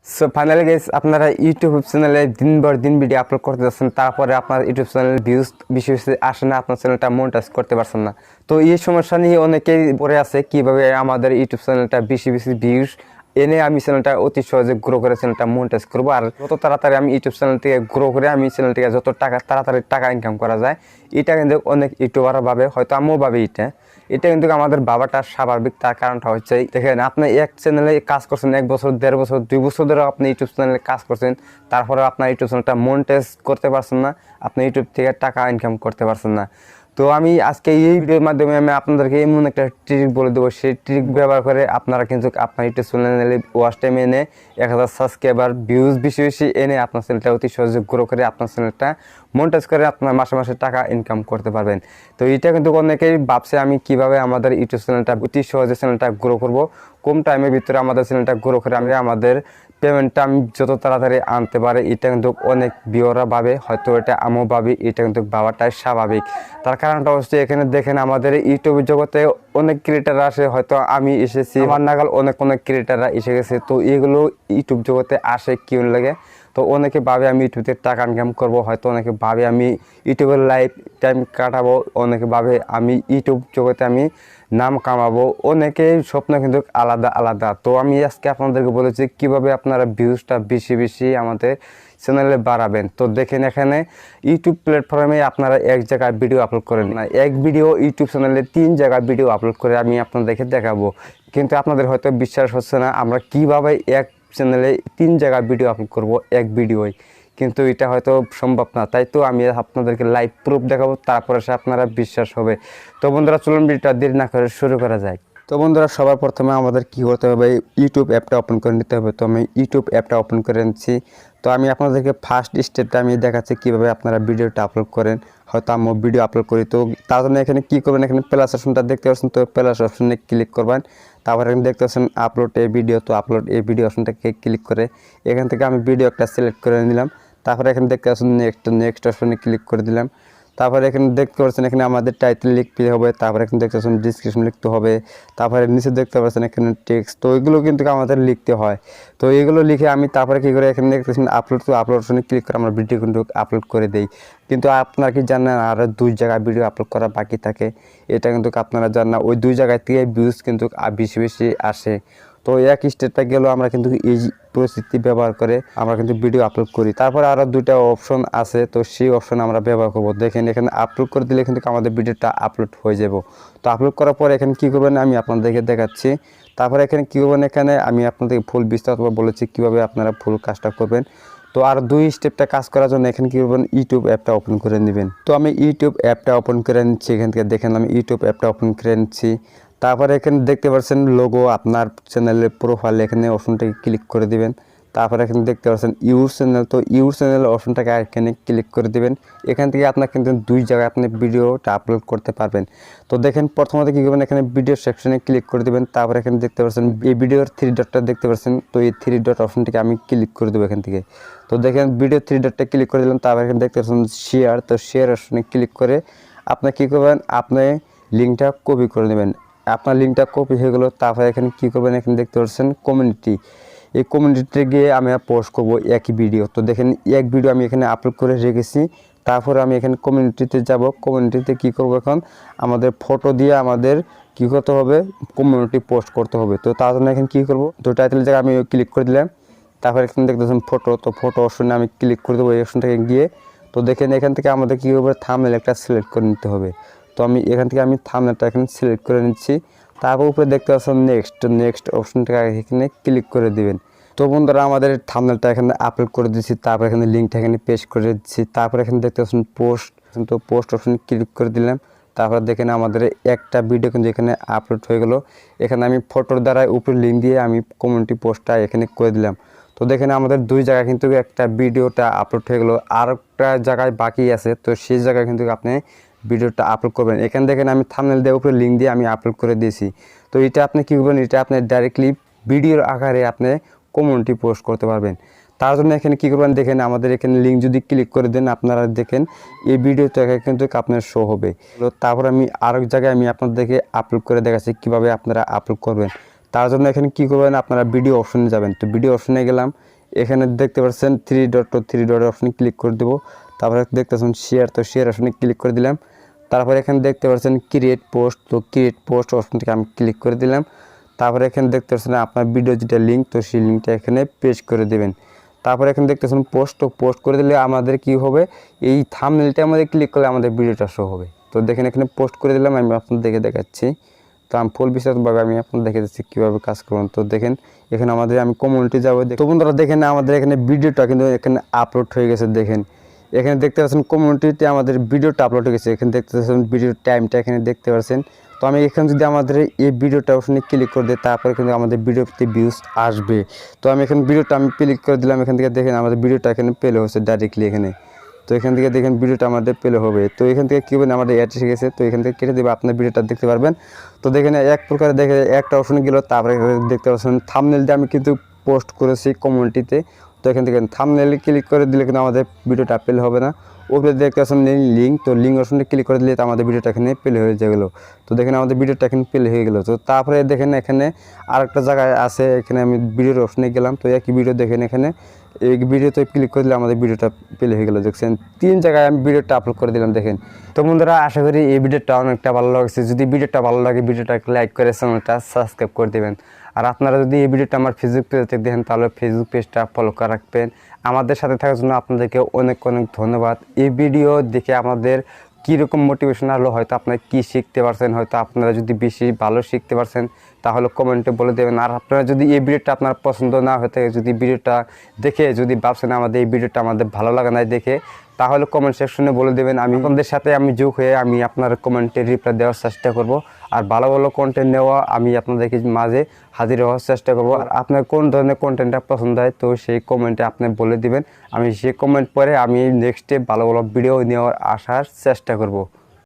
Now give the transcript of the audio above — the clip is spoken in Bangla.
সো ফাইনালি গাইস আপনারা ইউটিউব চ্যানেলে দিনভর দিন ভিডিও আপলোড করতে যাচ্ছেন, তারপরে আপনার ইউটিউব চ্যানেলের ভিউজ বেশি বেশি আসে না, আপনার চ্যানেলটা মনিটাইজ করতে পারছেন না। তো এই সমস্যা নিয়ে অনেকেই পড়ে আছে কিভাবে আমাদের ইউটিউব চ্যানেলটা বেশি বেশি ভিউজ এনে আমি চ্যানেলটা অতি সহজে গ্রো করে চ্যানেলটা মনিটাইজ করবো, আর যত তাড়াতাড়ি আমি ইউটিউব চ্যানেল থেকে গ্রো করে আমি চ্যানেল থেকে যত তাড়াতাড়ি টাকা ইনকাম করা যায়। এটা কিন্তু অনেক ইউটিউবাররা ভাবে, হয়তো আমিও ভাবি এটা কিন্তু আমাদের বাবাটা স্বাভাবিক। তার কারণটা হচ্ছে দেখেন, আপনি এক চ্যানেলে কাজ করছেন 1 বছর 1.5 বছর 2 বছর ধরে আপনি ইউটিউব চ্যানেলে কাজ করছেন, তারপরে আপনার ইউটিউব চ্যানেলটা মনিটাইজ করতে পারছেন না, আপনি ইউটিউব থেকে টাকা ইনকাম করতে পারছেন না। তো আমি আজকে এই ভিডিওর মাধ্যমে আমি আপনাদেরকে এমন একটা ট্রিক বলে দেবো, সেই ট্রিক ব্যবহার করে আপনারা কিন্তু আপনার ইউটিউব চ্যানেলে ওয়াচ টাইম এনে 1000 সাবস্ক্রাইবার ভিউজ বেশি বেশি এনে আপনার চ্যানেলটা অতি সহজে গ্রো করে আপনার চ্যানেলটা মনিটাইজ করে আপনার মাসে মাসে টাকা ইনকাম করতে পারবেন। তো এটা কিন্তু অনেকেই ভাবছে আমি কিভাবে আমাদের ইউটিউব চ্যানেলটা অতি সহজে চ্যানেলটা গ্রো করব, কম টাইমের ভিতরে আমাদের চ্যানেলটা গ্রো করে আমি আমাদের পেমেন্টটা আমি যত তাড়াতাড়ি আনতে পারে। এটা কিন্তু অনেক ভিউয়াররা ভাবে, হয়তো এটা আমিও ভাবি, এটা কিন্তু ভাবাটাই স্বাভাবিক। তার কারণটা হচ্ছে এখানে দেখেন আমাদের ইউটিউব জগতে অনেক ক্রিয়েটার আসে, হয়তো আমি এসেছি, আমার নাগাল অনেক ক্রিয়েটাররা এসে গেছে। তো এগুলো ইউটিউব জগতে আসে কি লাগে, তো অনেকে ভাবে আমি ইউটিউব থেকে টাকা ইনকাম করবো, হয়তো অনেকে ভাবে আমি ইউটিউবের লাইফ টাইম কাটাবো, অনেকে ভাবে আমি ইউটিউব জগতে আমি নাম কামাবো। অনেকের স্বপ্ন কিন্তু আলাদা আলাদা। তো আমি আজকে আপনাদেরকে বলেছি কিভাবে আপনারা ভিউজটা বেশি বেশি আমাদের চ্যানেলে বাড়াবেন। তো দেখেন, এখানে ইউটিউব প্ল্যাটফর্মে আপনারা এক জায়গায় ভিডিও আপলোড করেন না, এক ভিডিও ইউটিউব চ্যানেলে 3 জায়গায় ভিডিও আপলোড করে আমি আপনাদেরকে দেখাবো। কিন্তু আপনাদের হয়তো বিশ্বাস হচ্ছে না আমরা কিভাবে এক চ্যানেলে 3 জায়গায় ভিডিও আপলোড করব এক ভিডিওয়, কিন্তু এটা হয়তো সম্ভব না। তাই তো আমি আপনাদেরকে লাইভ প্রুফ দেখাবো, তারপরে সে আপনারা বিশ্বাস হবে। তো বন্ধুরা চলুন ভিডিওটা দেরি না করে শুরু করা যায়। তো বন্ধুরা সবার প্রথমে আমাদের কি করতে হবে, ইউটিউব অ্যাপটা ওপেন করে নিতে হবে। তো আমি ইউটিউব অ্যাপটা ওপেন করে নিচ্ছি। তো আমি আপনাদেরকে ফার্স্ট স্টেপটা আমি দেখাচ্ছি কিভাবে আপনারা ভিডিওটা আপলোড করেন, হয়তো আমি ভিডিও আপলোড করি। তো তার জন্য এখানে কী করবেন, এখানে প্লাস অপশনটা দেখতে পাচ্ছেন, তো প্লাস অপশনে ক্লিক করবেন। তারপরে এখানে দেখতে পাচ্ছেন আপলোড এ ভিডিও, তো আপলোড এই ভিডিও অপশনটাকে ক্লিক করে এখান থেকে আমি ভিডিও একটা সিলেক্ট করে নিলাম। তারপরে এখানে দেখতে পাচ্ছেন নেক্সট অপশনে ক্লিক করে দিলাম। তারপরে এখানে দেখতে পাচ্ছেন এখানে আমাদের টাইটেল লিখতে হবে, তারপরে এখানে দেখতে পাচ্ছেন ডিসক্রিপশন লিখতে হবে, তারপরে নিচে দেখতে পাচ্ছেন এখানে টেক্সট। তো এগুলো কিন্তু আমাদের লিখতে হয়। তো এগুলো লিখে আমি তারপরে কী করে এখানে দেখতে পাচ্ছেন আপলোড, তো আপলোড অপশনে ক্লিক করে আমরা ভিডিও কিন্তু আপলোড করে দেই। কিন্তু আপনারা কি জানেন আরও 2 জায়গায় ভিডিও আপলোড করা বাকি থাকে, এটা কিন্তু আপনারা জানেন না। ওই 2 জায়গায় থেকে ভিউজ কিন্তু বেশি বেশি আসে। তো এক স্টেপটা গেল, আমরা কিন্তু এই পরিস্থিতি ব্যবহার করে আমরা কিন্তু ভিডিও আপলোড করি। তারপরে আরও 2টা অপশন আছে, তো সেই অপশন আমরা ব্যবহার করব। দেখেন এখানে আপলোড করে দিলে কিন্তু আমাদের ভিডিওটা আপলোড হয়ে যাব। তো আপলোড করার পরে এখানে কী করবেন আমি আপনাদেরকে দেখাচ্ছি। তারপরে এখানে কী করবেন, এখানে আমি আপনাদেরকে ফুল বিস্তারিত বলেছি কীভাবে আপনারা ফুল কাজটা করবেন। তো আর 2 স্টেপটা কাজ করার জন্য এখানে কী করবেন, ইউটিউব অ্যাপটা ওপেন করে নেবেন। তো আমি ইউটিউব অ্যাপটা ওপেন করে নিচ্ছি। এখান থেকে দেখেন আমি ইউটিউব অ্যাপটা ওপেন করে নিচ্ছি। তারপরে এখানে দেখতে পাচ্ছেন লোগো, আপনার চ্যানেলের প্রোফাইল, এখানে অপশনটাকে ক্লিক করে দিবেন। তারপরে এখানে দেখতে পাচ্ছেন ইউর চ্যানেল, তো ইউর চ্যানেল অপশনটাকে এখানে ক্লিক করে দিবেন। এখান থেকে আপনার কিন্তু 2 জায়গায় আপনি ভিডিওটা আপলোড করতে পারবেন। তো দেখেন প্রথমত কী করবেন, এখানে ভিডিও সেকশনে ক্লিক করে দিবেন। তারপরে এখানে দেখতে পাচ্ছেন এই ভিডিওর 3 ডটটা দেখতে পাচ্ছেন, তো এই 3 ডট অপশনটাকে আমি ক্লিক করে দেবো এখান থেকে। তো দেখেন ভিডিও 3 ডটটা ক্লিক করে দিলাম। তারপরে এখানে দেখতে পাচ্ছেন শেয়ার, তো শেয়ার অপশনে ক্লিক করে আপনি কী করবেন, আপনি লিঙ্কটা কপি করে নেবেন। আপনার লিঙ্কটা কপি হয়ে গেলো। তারপরে এখানে কী করবেন, এখানে দেখতে পাচ্ছেন কমিউনিটি, এই কমিউনিটিতে গিয়ে আমি পোস্ট করব একই ভিডিও। তো দেখেন এক ভিডিও আমি এখানে আপলোড করে রেখেছি। তারপরে আমি এখানে কমিউনিটিতে যাব। কমিউনিটিতে কী করব, এখন আমাদের ফটো দিয়ে আমাদের কী করতে হবে, কমিউনিটি পোস্ট করতে হবে। তো তার জন্য এখানে কী করব, তো টাইটেলের জায়গায় আমি ক্লিক করে দিলাম। তারপরে এখানে দেখতেছেন ফটো, তো ফটো অপশনে আমি ক্লিক করে দেবো এই অপশনটাকে গিয়ে। তো দেখেন এখান থেকে আমাদের কী হবে, থাম্বনেল একটা সিলেক্ট করে নিতে হবে। তো আমি এখান থেকে আমি থাম্বনেলটা এখানে সিলেক্ট করে নিচ্ছি। তারপর উপরে দেখতে পাচ্ছেন নেক্সট অপশনটা এখানে ক্লিক করে দিবেন। তো বন্ধুরা আমাদের থাম্বনেলটা এখানে আপলোড করে দিচ্ছি। তারপর এখানে লিঙ্কটা এখানে পেস্ট করে দিচ্ছি। তারপর এখানে দেখতে পাচ্ছেন পোস্ট, তো পোস্ট অপশনে ক্লিক করে দিলাম। তারপর দেখেন আমাদের একটা ভিডিও কিন্তু এখানে আপলোড হয়ে গেল। এখানে আমি ফটোর দ্বারা উপরে লিঙ্ক দিয়ে আমি কমিউনিটি পোস্টটা এখানে করে দিলাম। তো দেখেন আমাদের 2 জায়গায় কিন্তু একটা ভিডিওটা আপলোড হয়ে গেলো, আর একটা জায়গায় বাকি আছে। তো সেই জায়গায় কিন্তু আপনি ভিডিওটা আপলোড করবেন। এখানে দেখেন আমি থাম্বনেল দিয়ে উপরে লিঙ্ক দিয়ে আমি আপলোড করে দিয়েছি। তো এটা আপনি কী করবেন, এটা আপনি ডাইরেক্টলি ভিডিওর আকারে আপনি কমিউনিটি পোস্ট করতে পারবেন। তার জন্য এখানে কী করবেন, দেখেন আমাদের এখানে লিঙ্ক যদি ক্লিক করে দেন আপনারা দেখেন এই ভিডিওটাকে কিন্তু আপনার শো হবে। তারপর আমি আরেক জায়গায় আমি আপনাদেরকে আপলোড করে দেখাচ্ছি কীভাবে আপনারা আপলোড করবেন। তার জন্য এখানে কী করবেন, আপনারা ভিডিও অপশনে যাবেন। তো ভিডিও অপশনে গেলাম, এখানে দেখতে পাচ্ছেন থ্রি ডট অপশনে ক্লিক করে দেবো। তারপরে দেখতেছেন শেয়ার, তো শেয়ার অপশনে ক্লিক করে দিলাম। তারপরে এখানে দেখতে পাচ্ছেন ক্রিয়েট পোস্ট, তো ক্রিয়েট পোস্ট অপশন থেকে আমি ক্লিক করে দিলাম। তারপরে এখানে দেখতে পাচ্ছেন আপনার ভিডিও যেটা লিঙ্ক, তো সেই লিঙ্কটা এখানে পেস্ট করে দেবেন। তারপরে এখানে দেখতেছেন পোস্ট, তো পোস্ট করে দিলে আমাদের কি হবে, এই থাম্বনেলটা আমাদের ক্লিক করলে আমাদের ভিডিওটা শো হবে। তো দেখেন এখানে পোস্ট করে দিলাম, আমি আপনাদের দেখাচ্ছি। তো আমি ফুল বিস্তারিতভাবে আমি আপনাদের দেখে দিচ্ছি কীভাবে কাজ করুন। তো দেখেন এখানে আমাদের আমি কমিউনিটি যাবো। তো বন্ধুরা দেখেন আমাদের এখানে ভিডিওটা কিন্তু এখানে আপলোড হয়ে গেছে। দেখেন এখানে দেখতে পাচ্ছেন কমিউনিটিতে আমাদের ভিডিওটা আপলোড হয়ে গেছে। এখানে দেখতে পাচ্ছেন ভিডিওর টাইমটা এখানে দেখতে পাচ্ছেন। তো আমি এখানে যদি আমাদের এই ভিডিওটা অপশনে ক্লিক করে দিই, তারপরে কিন্তু আমাদের ভিডিওতে ভিউজ আসবে। তো আমি এখানে ভিডিওটা আমি ক্লিক করে দিলাম, এখান থেকে দেখেন আমাদের ভিডিওটা এখানে প্লে হচ্ছে ডাইরেক্টলি এখানে। তো এখান থেকে দেখেন ভিডিওটা আমাদের প্লে হবে। তো এখান থেকে কী হবে, আমাদের অ্যাড এসে গেছে, তো এখান থেকে কেটে দেবে, আপনার ভিডিওটা দেখতে পারবেন। তো দেখেন এক প্রকারে দেখে একটা অপশনে গেল। তারপরে দেখতে পাচ্ছেন থাম্বনেল দিয়ে আমি কিন্তু পোস্ট করেছি কমিউনিটিতে। তো এখান থেকে থাম্বনেলে ক্লিক করে দিলে কিন্তু আমাদের ভিডিওটা প্লে হবে না। উপরে দেখতে পাচ্ছেন লিঙ্ক, তো লিঙ্ক অপশনে ক্লিক করে দিলে তো আমাদের ভিডিওটা এখানে প্লে হয়ে গেলো। তো দেখেন আমাদের ভিডিওটা এখানে প্লে হয়ে গেলো। তো তারপরে দেখেন এখানে আরেকটা জায়গায় আছে, এখানে আমি ভিডিওর অপশনে গেলাম। তো একই ভিডিও দেখেন এখানে এই ভিডিওতে ক্লিক করে দিলে আমাদের ভিডিওটা প্লে হয়ে গেলো। দেখছেন 3 জায়গায় আমি ভিডিওটা আপলোড করে দিলাম। দেখেন তো বন্ধুরা আশা করি এই ভিডিওটা অনেকটা ভালো লাগছে। যদি ভিডিওটা ভালো লাগে ভিডিওটা লাইক করে চ্যানেলটা সাবস্ক্রাইব করে দেবেন। আর আপনারা যদি এই ভিডিওটা আমার ফেসবুক পেজে দেখেন তাহলে ফেসবুক পেজটা ফলো করে রাখবেন। আমাদের সাথে থাকার জন্য আপনাদেরকে অনেক অনেক ধন্যবাদ। এই ভিডিও দেখে আমাদের কীরকম মোটিভেশন হলো, হয়তো আপনারা কী শিখতে পারছেন, হয়তো আপনারা যদি বেশি ভালো শিখতে পারছেন তাহলে কমেন্টে বলে দেবেন। আর আপনারা যদি এই ভিডিওটা আপনার পছন্দ না হয়ে থাকে, যদি ভিডিওটা দেখে যদি ভাবছেন আমাদের এই ভিডিওটা আমাদের ভালো লাগে না দেখে, তাহলে কমেন্ট সেকশনে বলে দেবেন। আমি আপনাদের সাথে আমি যোগ হয়ে আমি আপনার কমেন্টে রিপ্লাই দেওয়ার চেষ্টা করব। আর ভালো ভালো কন্টেন্ট নেওয়া আমি আপনাদেরকে মাঝে হাজির হওয়ার চেষ্টা করব। আর আপনার কোন ধরনের কন্টেন্টটা পছন্দ হয় তো সেই কমেন্টে আপনি বলে দিবেন। আমি সেই কমেন্ট পরে আমি নেক্সটে ভালো ভালো ভিডিও নেওয়ার আসার চেষ্টা করব।